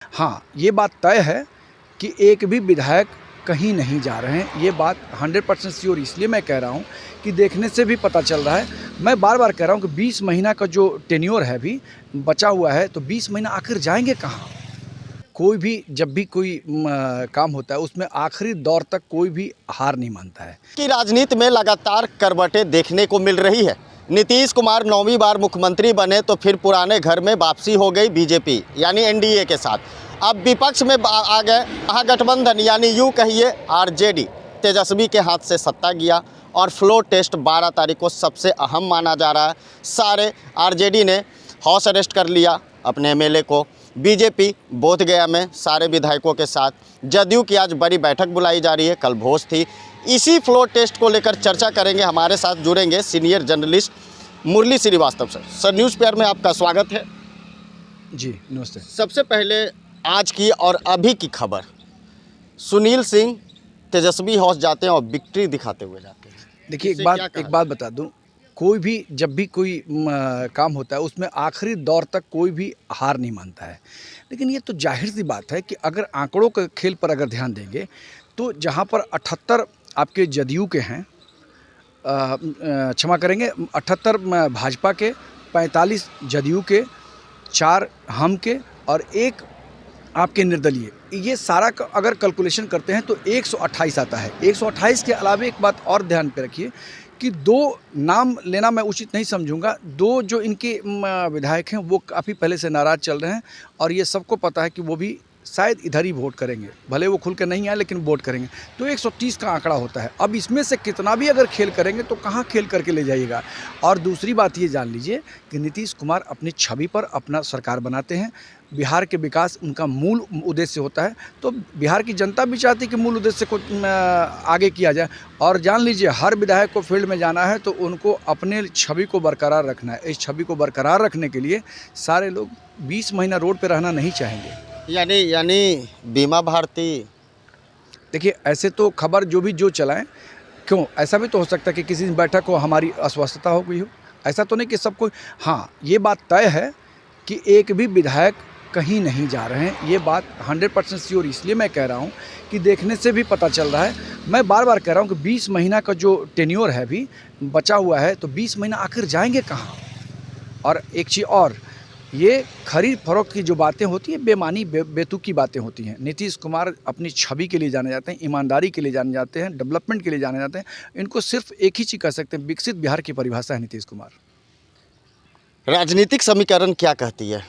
हाँ, ये बात तय है कि एक भी विधायक कहीं नहीं जा रहे हैं। ये बात 100% श्योर इसलिए मैं कह रहा हूँ कि देखने से भी पता चल रहा है। मैं बार-बार कह रहा हूँ कि 20 महीना का जो टेन्योर है अभी बचा हुआ है, तो 20 महीना आखिर जाएँगे कहाँ? कोई भी जब भी कोई काम होता है उसमें आखिरी दौर तक कोई भी हार नहीं मानता है। की राजनीति में लगातार करवटें देखने को मिल रही है। नीतीश कुमार 9वीं बार मुख्यमंत्री बने तो फिर पुराने घर में वापसी हो गई बीजेपी यानी एनडीए के साथ। अब विपक्ष में आ गए महागठबंधन यानी यूँ कहिए आरजेडी। तेजस्वी के हाथ से सत्ता गया और फ्लोर टेस्ट 12 तारीख को सबसे अहम माना जा रहा है। सारे आरजेडी ने हाउस अरेस्ट कर लिया अपने एमएलए को। बीजेपी बोधगया में सारे विधायकों के साथ, जदयू की आज बड़ी बैठक बुलाई जा रही है, कल भोज थी। इसी फ्लोर टेस्ट को लेकर चर्चा करेंगे। हमारे साथ जुड़ेंगे सीनियर जर्नलिस्ट मुरली श्रीवास्तव सर। न्यूज़ पेपर में आपका स्वागत है। जी नमस्ते। सबसे पहले आज की और अभी की खबर, सुनील सिंह तेजस्वी हाउस जाते हैं और विक्ट्री दिखाते हुए जाते हैं। देखिए एक बात बता दूं, कोई भी जब भी कोई काम होता है उसमें आखिरी दौर तक कोई भी हार नहीं मानता है। लेकिन ये तो जाहिर सी बात है कि अगर आंकड़ों के खेल पर अगर ध्यान देंगे तो जहां पर 78 आपके जदयू के हैं, क्षमा करेंगे 78 भाजपा के, 45 जदयू के, 4 हम के और 1 आपके निर्दलीय, ये सारा अगर कैलकुलेशन करते हैं तो 128 आता है। 128 के अलावा एक बात और ध्यान पे रखिए कि 2 नाम लेना मैं उचित नहीं समझूंगा। 2 जो इनके विधायक हैं वो काफ़ी पहले से नाराज़ चल रहे हैं और ये सबको पता है कि वो भी शायद इधर ही वोट करेंगे, भले वो खुल के नहीं आए लेकिन वोट करेंगे। तो 130 का आंकड़ा होता है। अब इसमें से कितना भी अगर खेल करेंगे तो कहाँ खेल करके ले जाइएगा। और दूसरी बात ये जान लीजिए कि नीतीश कुमार अपनी छवि पर अपना सरकार बनाते हैं। बिहार के विकास उनका मूल उद्देश्य होता है, तो बिहार की जनता भी चाहती है कि मूल उद्देश्य को आगे किया जाए। और जान लीजिए हर विधायक को फील्ड में जाना है तो उनको अपने छवि को बरकरार रखना है। इस छवि को बरकरार रखने के लिए सारे लोग 20 महीना रोड पर रहना नहीं चाहेंगे। यानी बीमा भारती, देखिए ऐसे तो खबर जो चलाएं, क्यों ऐसा भी तो हो सकता है कि किसी दिन बैठक हो हमारी अस्वस्थता हो गई हो। ऐसा तो नहीं कि सब कोई, हाँ ये बात तय है कि एक भी विधायक कहीं नहीं जा रहे हैं। ये बात 100% श्योर इसलिए मैं कह रहा हूँ कि देखने से भी पता चल रहा है। मैं बार-बार कह रहा हूँ कि 20 महीना का जो टेन्योर है अभी बचा हुआ है, तो 20 महीना आखिर जाएंगे कहाँ। और एक चीज़ और, ये खरीद फरोख्त की जो बातें होती हैं बेमानी बेतुकी बातें होती हैं। नीतीश कुमार अपनी छवि के लिए जाने जाते हैं, ईमानदारी के लिए जाने जाते हैं, डेवलपमेंट के लिए जाने जाते हैं। इनको सिर्फ एक ही चीज़ कह सकते हैं, विकसित बिहार की परिभाषा है नीतीश कुमार। राजनीतिक समीकरण क्या कहती है?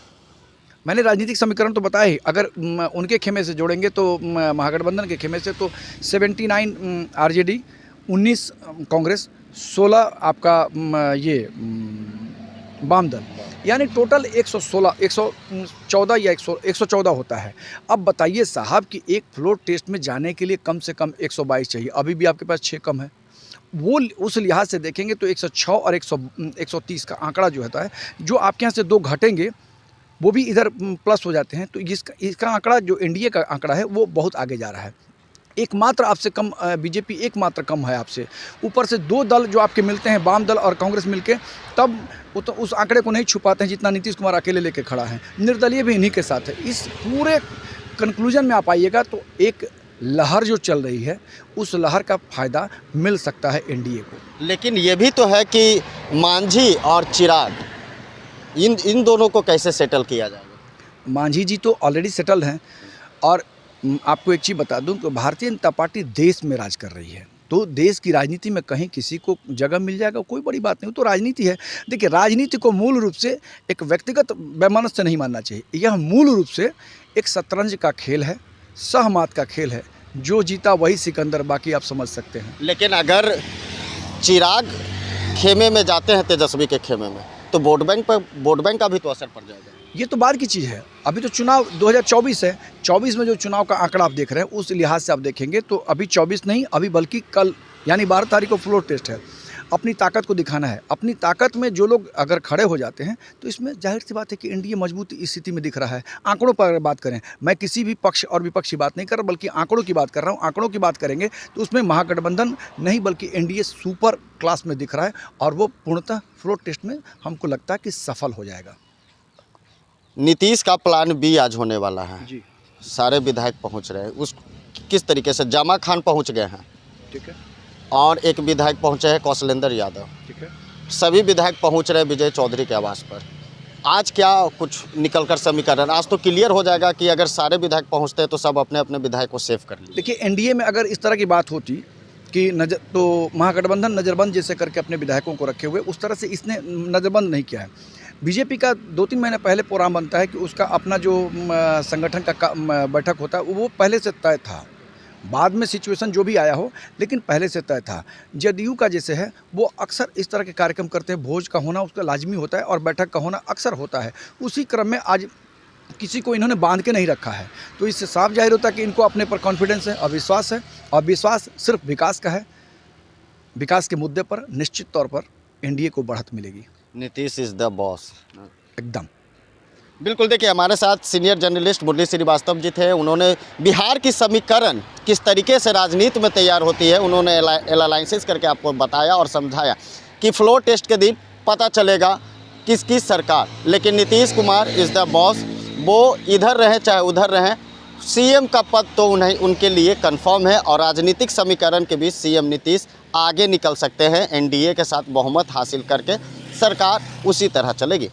मैंने राजनीतिक समीकरण तो बताया ही। अगर उनके खेमे से जोड़ेंगे तो महागठबंधन के खेमे से तो 79 आरजेडी, 19 कांग्रेस, 16 आपका ये वाम दल, यानी टोटल 116 114 या 114 होता है। अब बताइए साहब कि एक फ्लोर टेस्ट में जाने के लिए कम से कम 122 चाहिए, अभी भी आपके पास 6 कम है। वो उस लिहाज से देखेंगे तो 106 और 130 का आंकड़ा जो होता है, जो आपके यहाँ से 2 घटेंगे वो भी इधर प्लस हो जाते हैं। तो इसका आंकड़ा जो एनडीए का आंकड़ा है वो बहुत आगे जा रहा है। एकमात्र आपसे कम बीजेपी एकमात्र कम है आपसे। ऊपर से 2 दल जो आपके मिलते हैं, वाम दल और कांग्रेस मिलके, तब वो तो उस आंकड़े को नहीं छुपाते हैं जितना नीतीश कुमार अकेले लेके खड़ा है। निर्दलीय भी इन्हीं के साथ है। इस पूरे कंक्लूजन में आप आइएगा तो एक लहर जो चल रही है उस लहर का फ़ायदा मिल सकता है एनडीए को। लेकिन ये भी तो है कि मांझी और चिराग, इन दोनों को कैसे सेटल किया जाएगा? मांझी जी तो ऑलरेडी सेटल हैं। और आपको एक चीज़ बता दूं कि भारतीय जनता पार्टी देश में राज कर रही है, तो देश की राजनीति में कहीं किसी को जगह मिल जाएगा कोई बड़ी बात नहीं, तो राजनीति है। देखिए राजनीति को मूल रूप से एक व्यक्तिगत वैमनस्य से नहीं मानना चाहिए। यह मूल रूप से एक शतरंज का खेल है, सहमात का खेल है। जो जीता वही सिकंदर, बाकी आप समझ सकते हैं। लेकिन अगर चिराग खेमे में जाते हैं तेजस्वी के खेमे में, तो वोट बैंक का भी तो असर पड़ जाएगा। ये तो बाद की चीज़ है। अभी तो चुनाव 2024 है। 24 में जो चुनाव का आंकड़ा आप देख रहे हैं उस लिहाज से आप देखेंगे तो अभी 24 नहीं, अभी बल्कि कल यानी 12 तारीख को फ्लोर टेस्ट है। अपनी ताकत को दिखाना है। अपनी ताकत में जो लोग अगर खड़े हो जाते हैं तो इसमें जाहिर सी बात है कि एनडीए मजबूत स्थिति में दिख रहा है। आंकड़ों पर अगर बात करें, मैं किसी भी पक्ष और विपक्ष की बात नहीं कर रहा बल्कि आंकड़ों की बात कर रहा हूँ। आंकड़ों की बात करेंगे तो उसमें महागठबंधन नहीं बल्कि एनडीए सुपर क्लास में दिख रहा है और वो पूर्णतः फ्लोर टेस्ट में हमको लगता है कि सफल हो जाएगा। नीतीश का प्लान बी आज होने वाला है। जी सारे विधायक पहुंच रहे हैं, उस किस तरीके से जामा खान पहुंच गए हैं ठीक है और एक विधायक पहुंचे हैं कौशलेंद्र यादव, ठीक है। सभी विधायक पहुंच रहे हैं विजय चौधरी के आवास पर। आज क्या कुछ निकलकर समीकरण, आज तो क्लियर हो जाएगा कि अगर सारे विधायक पहुंचते हैं तो सब अपने अपने विधायक को सेव कर लिए। देखिए एनडीए में अगर इस तरह की बात होती कि तो महागठबंधन नज़रबंद जैसे करके अपने विधायकों को रखे हुए, उस तरह से इसने नज़रबंद नहीं किया है। बीजेपी का 2-3 महीने पहले प्रोग्राम बनता है कि उसका अपना जो संगठन का बैठक होता है वो पहले से तय था, बाद में सिचुएशन जो भी आया हो, लेकिन पहले से तय था। जदयू का जैसे है वो अक्सर इस तरह के कार्यक्रम करते हैं, भोज का होना उसका लाजमी होता है और बैठक का होना अक्सर होता है। उसी क्रम में आज किसी को इन्होंने बांध के नहीं रखा है, तो इससे साफ जाहिर होता है कि इनको अपने पर कॉन्फिडेंस है, अविश्वास है, और विश्वास सिर्फ विकास का है। विकास के मुद्दे पर निश्चित तौर पर एनडीए को बढ़त मिलेगी नीतीश इज द बॉस एकदम। बिल्कुल। देखिए हमारे साथ सीनियर जर्नलिस्ट मुरली श्रीवास्तव जी थे, उन्होंने बिहार की समीकरण किस तरीके से राजनीति में तैयार होती है उन्होंने एनालिसिस करके आपको बताया और समझाया कि फ्लोर टेस्ट के दिन पता चलेगा किसकी सरकार, लेकिन Nitish Kumar is the boss. वो इधर रहें चाहे उधर रहें, सीएम का पद तो उन्हें उनके लिए कंफर्म है और राजनीतिक समीकरण के बीच सीएम नीतीश आगे निकल सकते हैं। एनडीए के साथ बहुमत हासिल करके सरकार उसी तरह चलेगी।